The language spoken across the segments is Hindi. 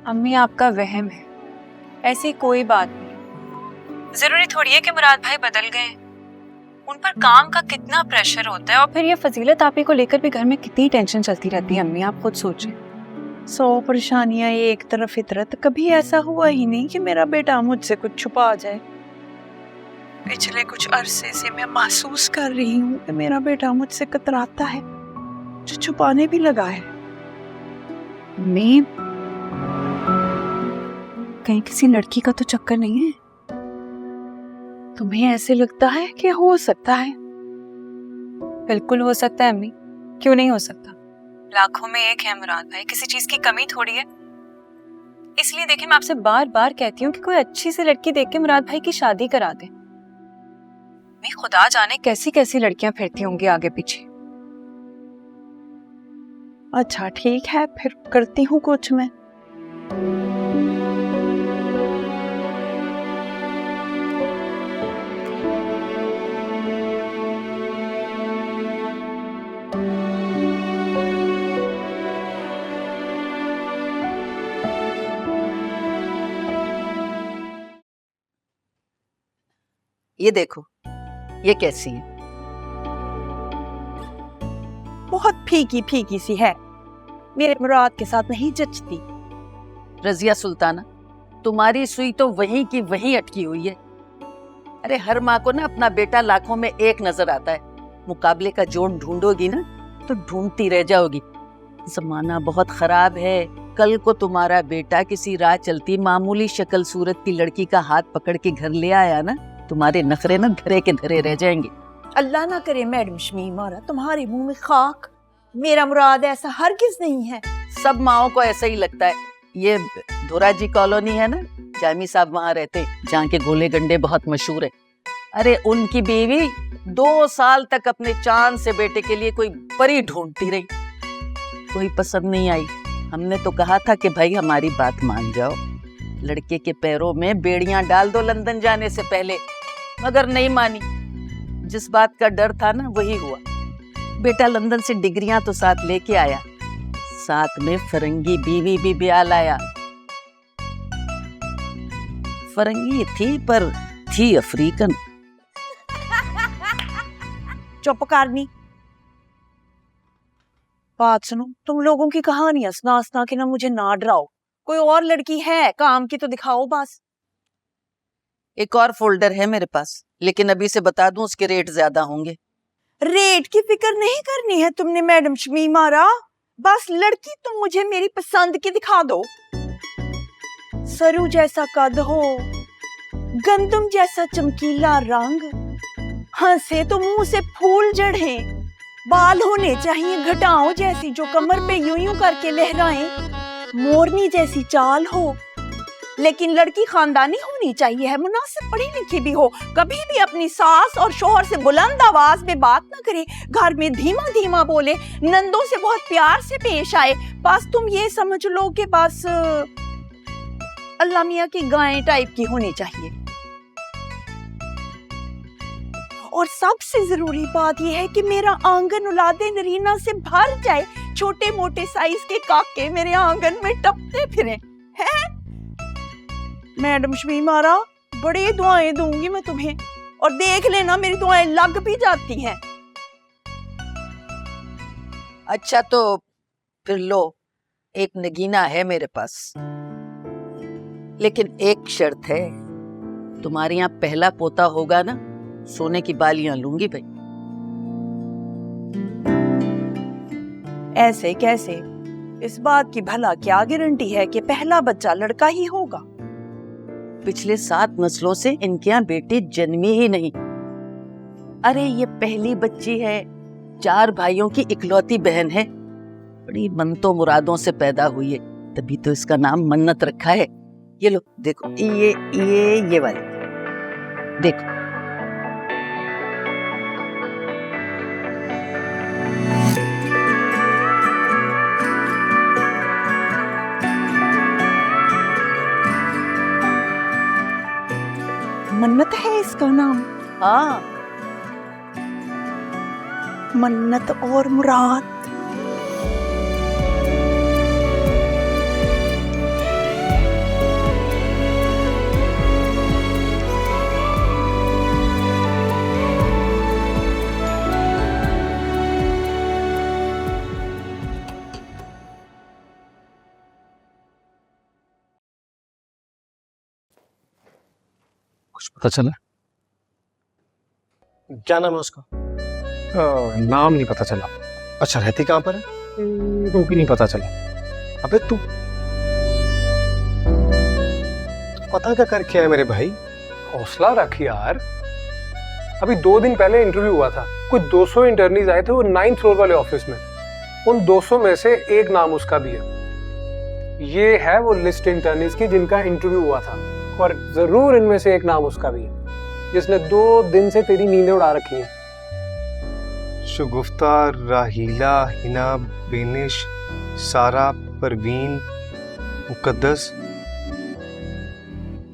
अम्मी आपका वहम है, ऐसी कोई बात नहीं। जरूरी थोड़ी है कि मुराद भाई बदल गए। उन पर काम का कितना प्रेशर होता है, और फिर ये फजीलत आपी को लेकर भी घर में कितनी टेंशन चलती रहती है। अम्मी आप खुद सोचें। 100 परेशानियां एक तरफ फितरत। कभी ऐसा हुआ ही नहीं कि मेरा बेटा मुझसे कुछ छुपा जाए। पिछले कुछ अरसे से मैं महसूस कर रही हूँ कि मेरा बेटा मुझसे कतराता है, जो छुपाने भी लगा है। अम्मी कहीं किसी लड़की का तो चक्कर नहीं है? तुम्हें ऐसे लगता है कि हो सकता है? बिल्कुल हो सकता है अम्मी, क्यों नहीं हो सकता। लाखों में एक है मुराद भाई, किसी चीज की कमी थोड़ी है। इसलिए देखिए, मैं आपसे बार बार कहती हूँ कि कोई अच्छी सी लड़की देख के मुराद भाई की शादी करा दे। मैं खुदा जाने कैसी कैसी लड़कियां फिरती होंगी आगे पीछे। अच्छा ठीक है, फिर करती हूँ कुछ मैं। ये देखो, ये कैसी है? बहुत फीकी फीकी सी है, मेरे मुराद के साथ नहीं जचती। रजिया सुल्ताना, तुम्हारी सुई तो वहीं की वहीं अटकी हुई है। अरे हर माँ को ना अपना बेटा लाखों में एक नजर आता है। मुकाबले का जोड़ ढूंढोगी ना तो ढूंढती रह जाओगी। जमाना बहुत खराब है। कल को तुम्हारा बेटा किसी राह चलती मामूली शक्ल सूरत की लड़की का हाथ पकड़ के घर ले आया ना, तुम्हारे नखरे ना धरे के धरे रह जाएंगे। अल्लाह ना करे मैडम शमीम मारा तुम्हारे मुंह में खाक। मेरा मुराद ऐसा हरगिज नहीं है। सब माओ को ऐसा ही लगता है। ये धोराजी कॉलोनी है ना, जामी साहब वहां रहते, जहाँ के गोले गंडे बहुत मशहूर है। अरे उनकी बीवी 2 साल तक अपने चांद से बेटे के लिए कोई परी ढूंढती रही, कोई पसंद नहीं आई। हमने तो कहा था कि भाई हमारी बात मान जाओ, लड़के के पैरों में बेड़ियां डाल दो लंदन जाने से पहले, मगर नहीं मानी। जिस बात का डर था ना वही हुआ। बेटा लंदन से डिग्रियां तो साथ लेके आया, साथ में फरंगी बीवी भी ब्याह लाया। फरंगी थी पर थी अफ्रीकन। चुप करनी। बात सुनो, तुम लोगों की कहानियां सुना सुना के ना मुझे ना डराओ। कोई और लड़की है काम की तो दिखाओ बस। एक और फोल्डर है मेरे पास, लेकिन अभी से बता दूं उसके रेट ज्यादा होंगे। रेट की फिक्र नहीं करनी है तुमने मैडम शमीम मारा, बस लड़की तुम मुझे मेरी पसंद की दिखा दो। सरू जैसा कद हो, गंदम जैसा चमकीला रंग, हंसे तो मुंह से फूल जड़े, बाल होने चाहिए घटाओ जैसी जो कमर पे यूं यूं करके लहराएं, मोरनी जैसी चाल हो। लेकिन लड़की खानदानी होनी चाहिए है, मुनासिब पढ़ी लिखी भी हो, कभी भी अपनी सास और शोहर से बुलंद आवाज में बात ना करे, घर में धीमा धीमा बोले, नंदों से बहुत प्यार से पेश आए। बस तुम ये समझ लो कि बस अल्लाह मियां की गाय टाइप की होनी चाहिए। और सबसे जरूरी बात यह है कि मेरा आंगन औलादे नरीना से भर जाए, छोटे मोटे साइज के काके मेरे आंगन में टपते फिरें। हैं मैडम शमीम मारा, बड़ी दुआएं दूंगी मैं तुम्हें, और देख लेना मेरी दुआएं लग भी जाती हैं। अच्छा तो फिर लो, एक नगीना है मेरे पास, लेकिन एक शर्त है। तुम्हारे यहाँ पहला पोता होगा ना, सोने की बालियां लूंगी भाई। ऐसे कैसे? इस बात की भला क्या गारंटी है कि पहला बच्चा लड़का ही होगा? पिछले 7 नस्लों से इनके यहाँ बेटे जन्मे ही नहीं। अरे ये पहली बच्ची है, 4 भाइयों की इकलौती बहन है, बड़ी मनतो मुरादों से पैदा हुई है, तभी तो इसका नाम मन्नत रखा है। ये लो देखो, ये वाली देखो। मन्नत है इसका नाम? हाँ, मन्नत और मुराद। कुछ पता चला? क्या नाम है उसका? नाम नहीं पता चला। अच्छा, रहती कहाँ पर है? वो भी नहीं पता चला। अबे तू पता क्या करके आया मेरे भाई? हौसला रख यार। अभी 2 दिन पहले इंटरव्यू हुआ था, कुछ 200 इंटर्नीज आए थे वो 9th फ्लोर वाले ऑफिस में। उन 200 में से एक नाम उसका भी है। ये है वो लिस्ट इंटर्नीज की जिनका इंटरव्यू हुआ था, और जरूर इनमें से एक नाम उसका भी है जिसने 2 दिन से तेरी नींदें उड़ा रखी हैं। शगुफ्ता, राहीला, हिना, बेनिश, सारा, परवीन, मुकद्दस,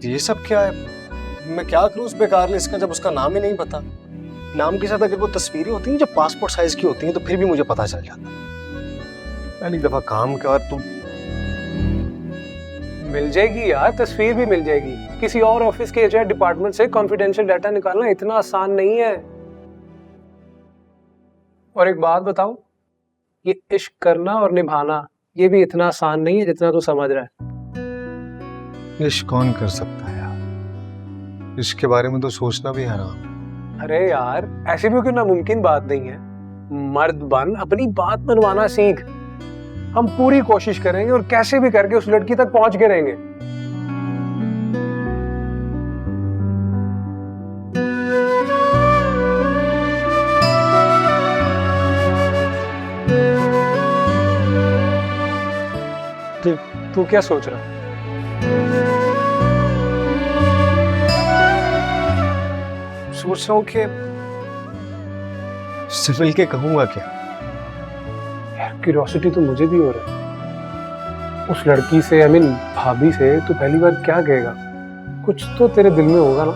ये सब क्या है? मैं क्या करूं उस बेकार लिस्ट का जब उसका नाम ही नहीं पता। नाम के साथ अगर वो तस्वीरें होती हैं जो पासपोर्ट साइज की होती हैं तो फिर भी मुझे पता चल जाता। पहली दफा काम के बाद तुम मिल जाएगी यार, तस्वीर भी मिल जाएगी। किसी और ऑफिस के एचआर डिपार्टमेंट से कॉन्फिडेंशियल डाटा निकालना इतना आसान नहीं है। और एक बात बताऊं, ये इश्क करना और निभाना ये भी इतना आसान नहीं है जितना तू समझ रहा है। इश्क कौन कर सकता है यार? इश्क के बारे में तो सोचना भी हराम। अरे यार, ऐसी भी कोई नामुमकिन बात नहीं है। मर्द बन, अपनी बात मनवाना सीख। हम पूरी कोशिश करेंगे और कैसे भी करके उस लड़की तक पहुंच के रहेंगे। तू क्या सोच रहा है? सोच रहा हूँ कि सिविल के कहूंगा क्या। यार क्यूरियोसिटी तो मुझे भी हो रहा है। उस लड़की से, आई मीन भाभी से तू पहली बार क्या कहेगा? कुछ तो तेरे दिल में होगा ना?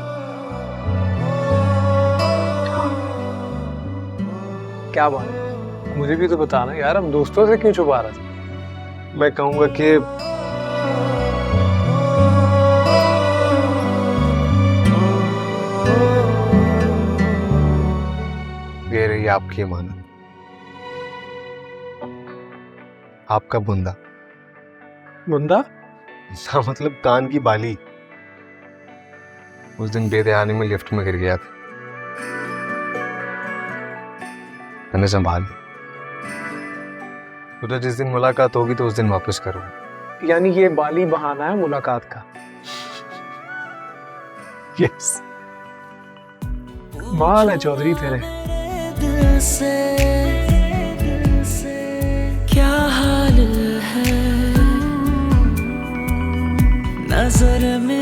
क्या बात है? मुझे भी तो बताना यार, हम दोस्तों से क्यों छुपा रहा था? मैं कहूंगा कि ये रही आपकी अमानत, आपका बुंदा। बुंदा? हाँ, मतलब कान की बाली। उस दिन बेदयानी में लिफ्ट में गिर गया था, मैंने संभाल ली। तो जिस दिन मुलाकात होगी तो उस दिन वापस करूंगा। यानी ये बाली बहाना है मुलाकात का? यस। माल है चौधरी तेरे। दिल से क्या हाल है, नजर में